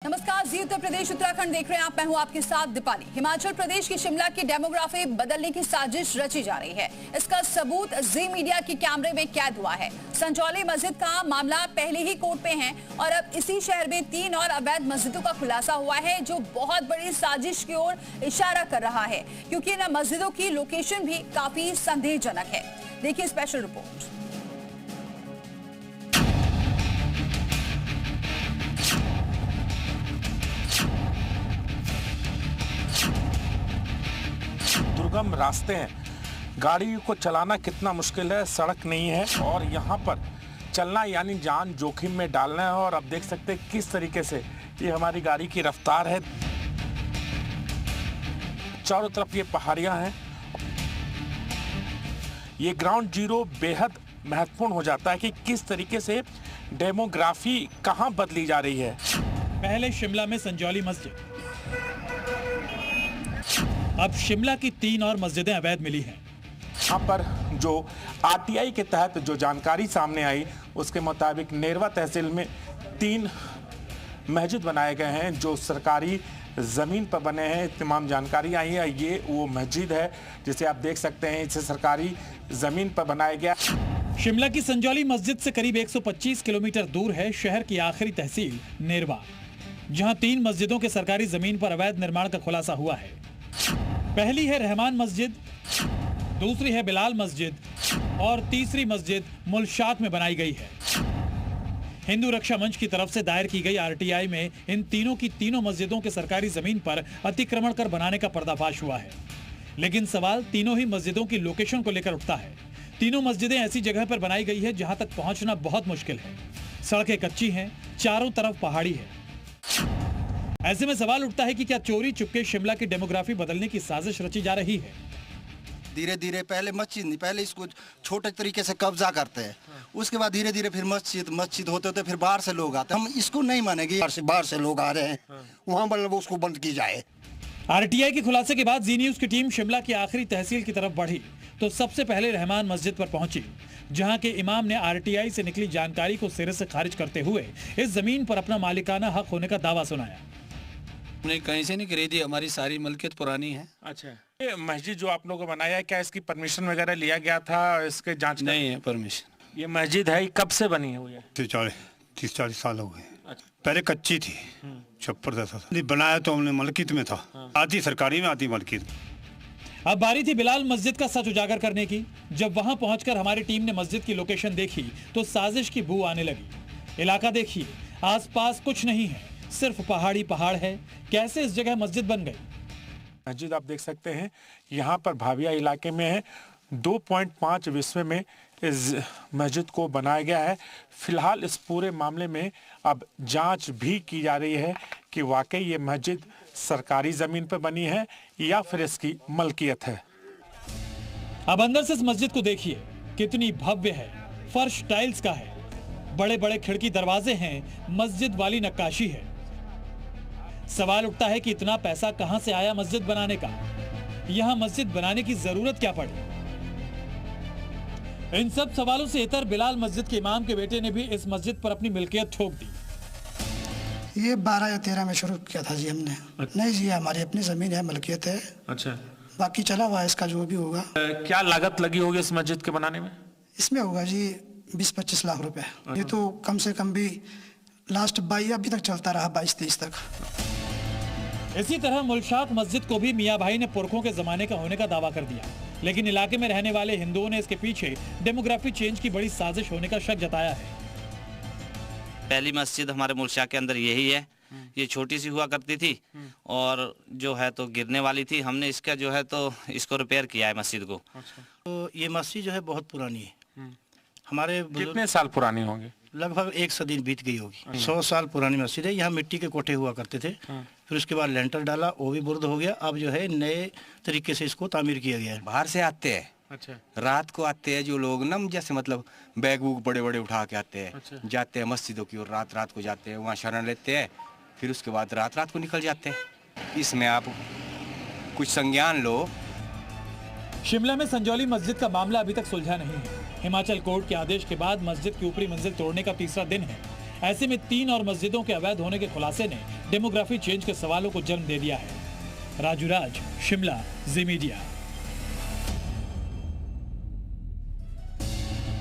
नमस्कार, जी उत्तर प्रदेश उत्तराखंड देख रहे हैं आप। मैं हूं आपके साथ दीपाली। हिमाचल प्रदेश की शिमला की डेमोग्राफी बदलने की साजिश रची जा रही है। इसका सबूत जी मीडिया के कैमरे में कैद हुआ है। संजौली मस्जिद का मामला पहले ही कोर्ट पे है और अब इसी शहर में 3 और अवैध मस्जिदों का खुलासा हुआ है, जो बहुत बड़ी साजिश की ओर इशारा कर रहा है, क्योंकि इन मस्जिदों की लोकेशन भी काफी संदेहजनक है। देखिए स्पेशल रिपोर्ट। दुर्गम रास्ते हैं, गाड़ी को चलाना कितना मुश्किल है, सड़क नहीं है और यहाँ पर चलना यानी जान जोखिम में डालना है। और अब देख सकते हैं किस तरीके से ये हमारी गाड़ी की रफ्तार है। चारों तरफ ये पहाड़ियाँ हैं। ये ग्राउंड जीरो बेहद महत्वपूर्ण हो जाता है कि किस तरीके से डेमोग्राफी कहाँ बदली जा रही है। पहले शिमला में संजौली मस्जिद, अब शिमला की 3 और मस्जिदें अवैध मिली हैं। यहाँ पर जो आरटीआई के तहत जो जानकारी सामने आई, उसके मुताबिक नेरवा तहसील में 3 मस्जिद बनाए गए हैं जो सरकारी ज़मीन पर बने हैं। तमाम जानकारी आई है। ये वो मस्जिद है जिसे आप देख सकते हैं, इसे सरकारी ज़मीन पर बनाया गया। शिमला की संजौली मस्जिद से करीब 125 किलोमीटर दूर है शहर की आखिरी तहसील नेरवा, जहाँ 3 मस्जिदों के सरकारी ज़मीन पर अवैध निर्माण का खुलासा हुआ है। पहली है रहमान मस्जिद, दूसरी है बिलाल मस्जिद और तीसरी मस्जिद मुल्शात में बनाई गई है। हिंदू रक्षा मंच की तरफ से दायर की गई आरटीआई में इन तीनों की तीनों मस्जिदों के सरकारी जमीन पर अतिक्रमण कर बनाने का पर्दाफाश हुआ है। लेकिन सवाल तीनों ही मस्जिदों की लोकेशन को लेकर उठता है। तीनों मस्जिदें ऐसी जगह पर बनाई गई है जहां तक पहुंचना बहुत मुश्किल है। सड़कें कच्ची हैं, चारों तरफ पहाड़ी है। ऐसे में सवाल उठता है कि क्या चोरी चुपके शिमला की डेमोग्राफी बदलने की साजिश रची जा रही है। धीरे धीरे पहले मस्जिद नहीं, पहले इसको छोटे तरीके से कब्जा करते हैं, उसके बाद धीरे धीरे फिर मस्जिद होते होते फिर बाहर से लोग आते हैं। हम इसको नहीं मानेंगे बाहर से लोग आ रहे हैं, वहाँ मतलब उसको बंद की जाए। आरटीआई के खुलासे के बाद जी न्यूज की टीम शिमला की आखिरी तहसील की तरफ बढ़ी तो सबसे पहले रहमान मस्जिद पर पहुंची, जहां के इमाम ने आरटीआई से निकली जानकारी को सिरे से खारिज करते हुए इस जमीन पर अपना मालिकाना हक होने का दावा सुनाया। हमने कहीं से नहीं खरीदी, हमारी सारी मलकियत पुरानी है। अच्छा, ये मस्जिद जो आप लोगों को बनाया है, क्या इसकी परमिशन वगैरह लिया गया था? इसके जांच नहीं है परमिशन। ये मस्जिद है, कब से बनी है? हुई है 30-40 साल हो गए। अच्छा। पहले कच्ची थी, छप्पर जैसा था। बनाया तो हमने मलकियत में था। आधी सरकारी में, आधी मलकियत। अब बारी थी बिलाल मस्जिद का सच उजागर करने की। जब वहां पहुंचकर हमारी टीम ने मस्जिद की लोकेशन देखी तो साजिश की बू आने लगी। इलाका देखिए, आसपास कुछ नहीं है, सिर्फ पहाड़ी पहाड़ है। कैसे इस जगह मस्जिद बन गई? मस्जिद आप देख सकते हैं यहाँ पर भाविया इलाके में है। 2.5 विस्वे में इस मस्जिद को बनाया गया है। फिलहाल इस पूरे मामले में अब जांच भी की जा रही है कि वाकई ये मस्जिद सरकारी जमीन पर बनी है या फिर इसकी मलकियत है। अब अंदर से इस मस्जिद को देखिए, कितनी भव्य है। फर्श टाइल्स का है, बड़े बड़े खिड़की दरवाजे हैं, मस्जिद वाली नक्काशी है। सवाल उठता है कि इतना पैसा कहां से आया मस्जिद बनाने का? यहां मस्जिद बनाने की जरूरत क्या पड़ी? इन सब सवालों से इतर बिलाल मस्जिद के इमाम के बेटे ने भी इस मस्जिद पर अपनी मिल्कियत ठोक दी। ये 12 या 13 में शुरू किया था जी हमने। अच्छा। नहीं जी, हमारी अपनी जमीन है, मलकियत है। अच्छा, बाकी चला हुआ है, इसका जो भी होगा। क्या लागत लगी होगी इस मस्जिद के बनाने में? इसमें होगा जी 20-25 लाख रुपए। ये तो कम से कम भी लास्ट 22 अभी तक चलता रहा, 22-23 तक। इसी तरह मुल्शात मस्जिद को भी मियां भाई ने पुरखों के जमाने का होने का दावा कर दिया, लेकिन इलाके में रहने वाले हिंदुओं ने इसके पीछे डेमोग्राफी चेंज की बड़ी साजिश होने का शक जताया है। पहली मस्जिद हमारे मुल्शा के अंदर यही है। ये छोटी सी हुआ करती थी और जो है तो गिरने वाली थी। हमने इसका जो है तो इसको रिपेयर किया है मस्जिद को। तो ये मस्जिद जो है बहुत पुरानी है। हमारे कितने साल पुरानी होंगी? लगभग 1 सदी बीत गई होगी। 100 साल पुरानी मस्जिद है। यहाँ मिट्टी के कोठे हुआ करते थे, फिर उसके बाद लेंटर डाला, वो भी बुर्द हो गया। अब जो है नए तरीके से इसको तामीर किया गया है। बाहर से आते हैं। अच्छा। रात को आते हैं जो लोग ना, जैसे मतलब बैग वूग बड़े बड़े उठा के आते हैं। अच्छा। जाते हैं मस्जिदों की और रात को जाते हैं, वहाँ शरण लेते हैं, फिर उसके बाद रात को निकल जाते हैं। इसमें आप कुछ संज्ञान लो। शिमला में संजौली मस्जिद का मामला अभी तक सुलझा नहीं है। हिमाचल कोर्ट के आदेश के बाद मस्जिद की ऊपरी मंजिल तोड़ने का तीसरा दिन है। ऐसे में 3 और मस्जिदों के अवैध होने के खुलासे ने डेमोग्राफी चेंज के सवालों को जन्म दे दिया है। राजू राज, शिमला, जी मीडिया।